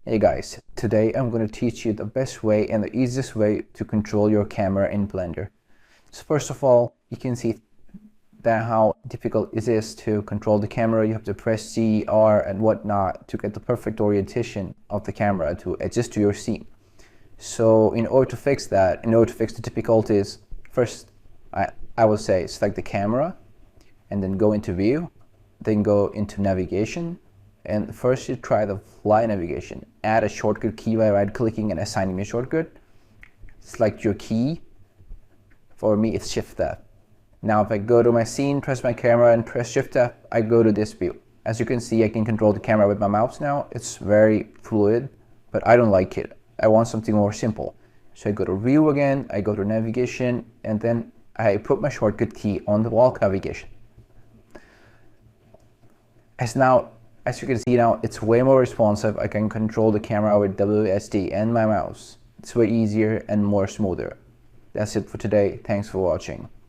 Hey guys, today I'm going to teach you the best way and the easiest way to control your camera in Blender. So first of all, you can see that how difficult it is to control the camera. You have to press C, R and whatnot to get the perfect orientation of the camera to adjust to your scene. So in order to fix that, in order to fix the difficulties, first I will say select the camera and then go into view, then go into navigation. And first you try the fly navigation. Add a shortcut key by right clicking and assigning a shortcut. Select your key. For me it's Shift F. Now if I go to my scene, press my camera and press Shift F, I go to this view. As you can see, I can control the camera with my mouse now. It's very fluid, but I don't like it. I want something more simple. So I go to view again, I go to navigation, and then I put my shortcut key on the walk navigation. As you can see now, it's way more responsive. I can control the camera with WSD and my mouse. It's way easier and more smoother. That's it for today. Thanks for watching.